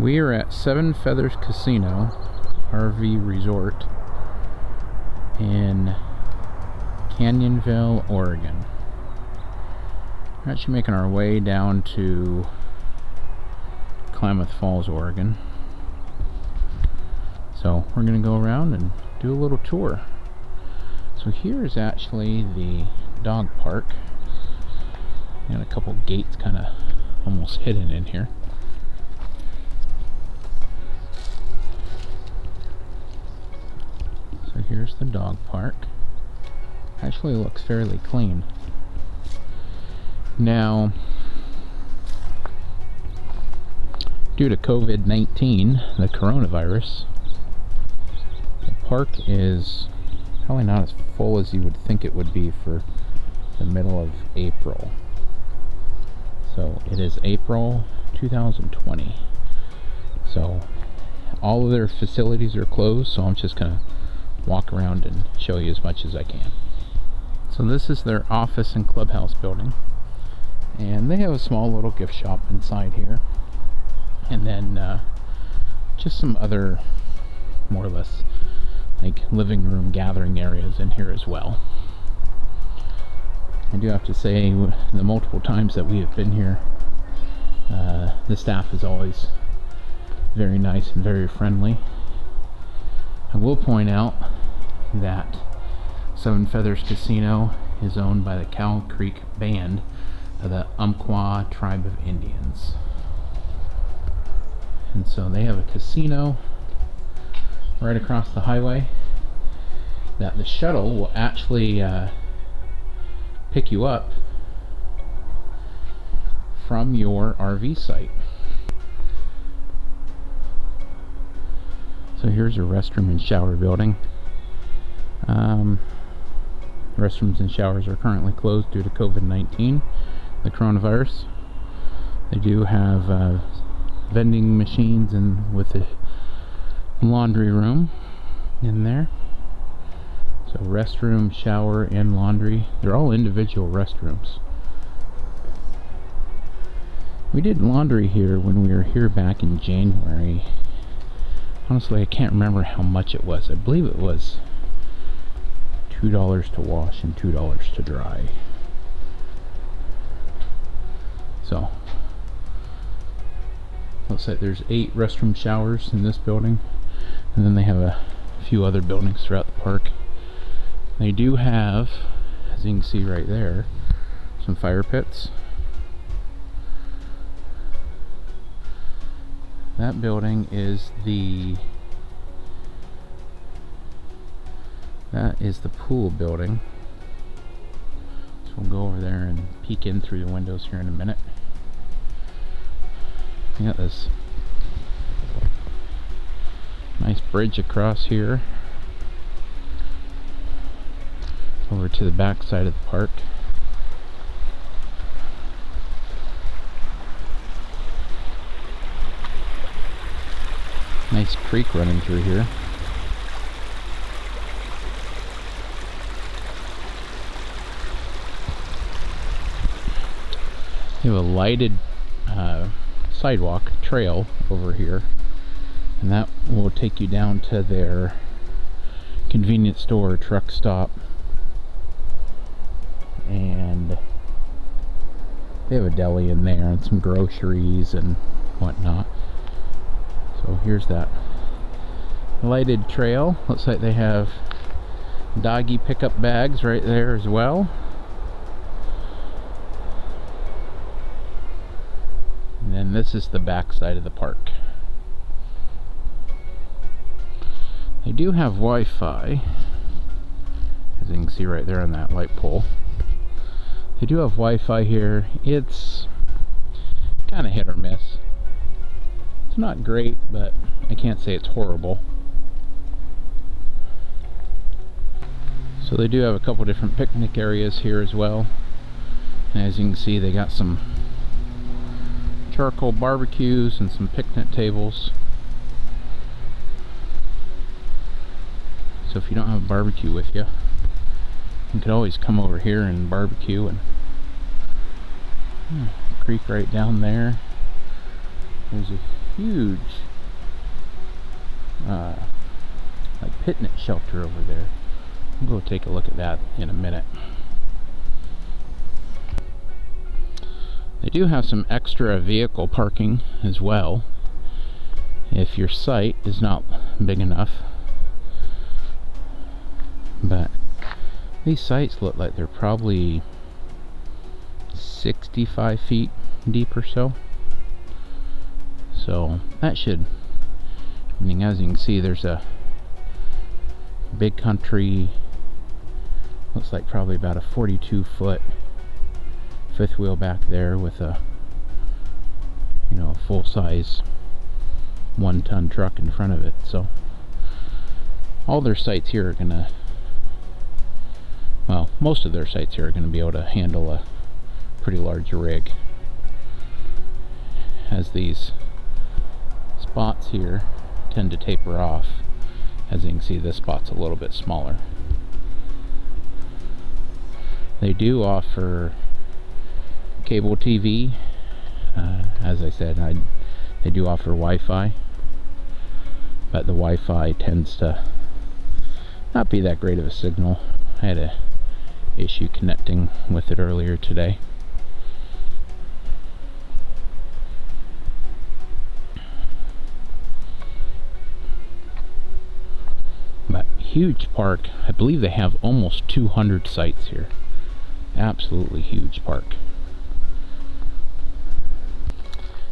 We are at Seven Feathers Casino RV Resort in Canyonville, Oregon. We're actually making our way down to Klamath Falls, Oregon. So we're going to go around and do a little tour. So here is actually the dog park. Got a couple gates kind of almost hidden in here. So here's the dog park. Actually looks fairly clean. Now, due to COVID-19, the coronavirus, the park is probably not as full as you would think it would be for the middle of April. So it is April 2020. So all of their facilities are closed, so I'm just gonna walk around and show you as much as I can. So this is their office and clubhouse building, and they have a small little gift shop inside here, and then just some other more or less like living room gathering areas in here as well. I do have to say, the multiple times that we have been here, the staff is always very nice and very friendly. I will point out that Seven Feathers Casino is owned by the Cow Creek Band of the Umpqua Tribe of Indians. And so they have a casino right across the highway that the shuttle will actually pick you up from your RV site. So here's a restroom and shower building. Restrooms and showers are currently closed due to COVID-19, the coronavirus. They do have vending machines and with a laundry room in there. So restroom, shower, and laundry. They're all individual restrooms. We did laundry here when we were here back in January. Honestly, I can't remember how much it was. I believe it was $2 to wash and $2 to dry. So, looks like there's 8 restroom showers in this building, and then they have a few other buildings throughout the park. They do have, as you can see right there, some fire pits. That building is the pool building. So we'll go over there and peek in through the windows here in a minute. We got this nice bridge across here over to the back side of the park. Nice creek running through here. You have a lighted sidewalk trail over here, and that will take you down to their convenience store, truck stop, and they have a deli in there and some groceries and whatnot. So here's that lighted trail. Looks like they have doggy pickup bags right there as well. And then this is the back side of the park. They do have Wi-Fi, as you can see right there on that light pole. They do have Wi-Fi here. It's kind of hit or miss. It's not great, but I can't say it's horrible. So they do have a couple different picnic areas here as well. And as you can see, they got some charcoal barbecues and some picnic tables. So if you don't have a barbecue with you, you could always come over here and barbecue. And creek right down there. There's a huge like picnic shelter over there. We'll go take a look at that in a minute. They do have some extra vehicle parking as well if your site is not big enough, but these sites look like they're probably 65 feet deep or so. So that should, I mean, as you can see, there's a big country, looks like probably about a 42-foot fifth wheel back there with a, you know, a full-size 1-ton truck in front of it. So all their sites here are gonna, well, most of their sites here are gonna be able to handle a pretty large rig. As these spots here tend to taper off, as you can see, this spot's a little bit smaller. They do offer cable TV. As I said, they do offer Wi-Fi, but the Wi-Fi tends to not be that great of a signal. I had a issue connecting with it earlier today. But huge park. I believe they have almost 200 sites here. Absolutely huge park.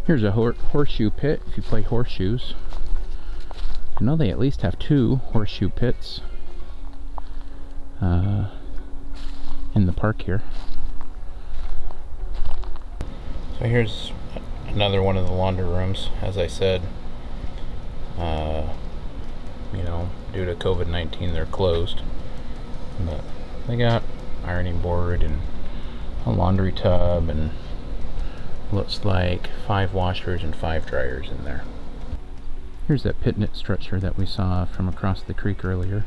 Here's a horseshoe pit if you play horseshoes. I know they at least have 2 horseshoe pits in the park here. So here's another one of the laundry rooms. As I said, you know, due to COVID-19 they're closed, but they got ironing board and a laundry tub and looks like 5 washers and 5 dryers in there. Here's that picnic structure that we saw from across the creek earlier.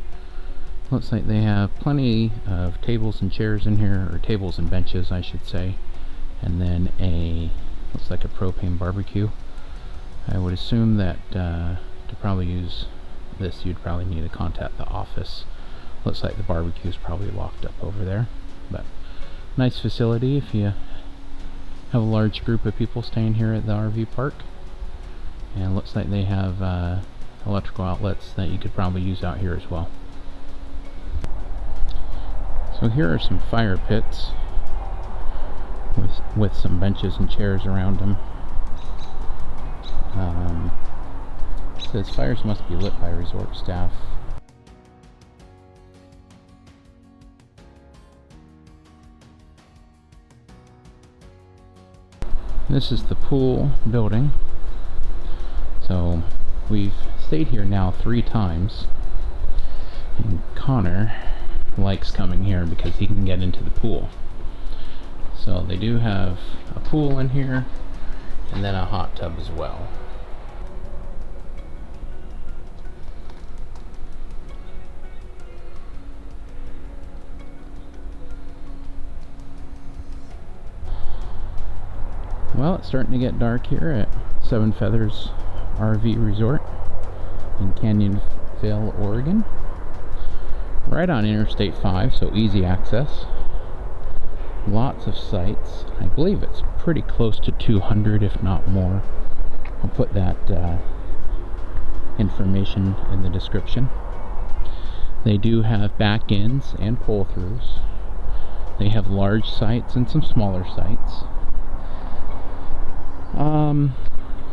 Looks like they have plenty of tables and chairs in here, or tables and benches I should say, and then looks like a propane barbecue. I would assume that to probably use this you'd probably need to contact the office. Looks like the barbecue is probably locked up over there, but nice facility if you have a large group of people staying here at the RV park. And looks like they have electrical outlets that you could probably use out here as well. So here are some fire pits with some benches and chairs around them. It says fires must be lit by resort staff. This is the pool building. So we've stayed here now 3 times, and Connor likes coming here because he can get into the pool. So they do have a pool in here and then a hot tub as well. Well, it's starting to get dark here at Seven Feathers RV Resort in Canyonville, Oregon. Right on Interstate 5, so easy access. Lots of sites. I believe it's pretty close to 200, if not more. I'll put that information in the description. They do have back ends and pull-throughs. They have large sites and some smaller sites.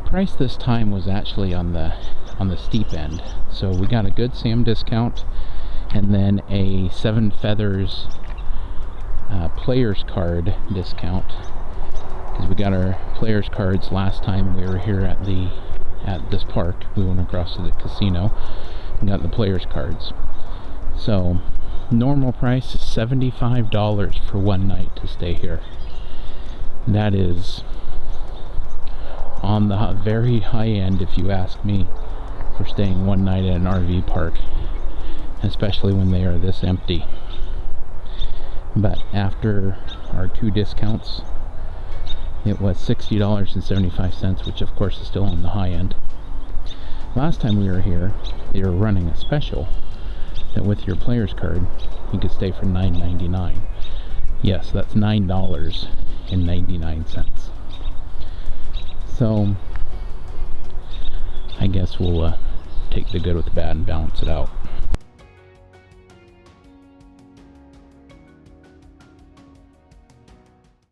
Price this time was actually on the steep end, so we got a good SAM discount and then a Seven Feathers players card discount, because we got our players cards last time we were here at this park. We went across to the casino and got the players cards. So normal price is $75 for one night to stay here. That is on the very high end, if you ask me, for staying one night at an RV park, especially when they are this empty. But after our 2 discounts, it was $60.75, which of course is still on the high end. Last time we were here, they were running a special that with your player's card, you could stay for $9.99. Yes, that's $9.99. So, I guess we'll take the good with the bad and balance it out.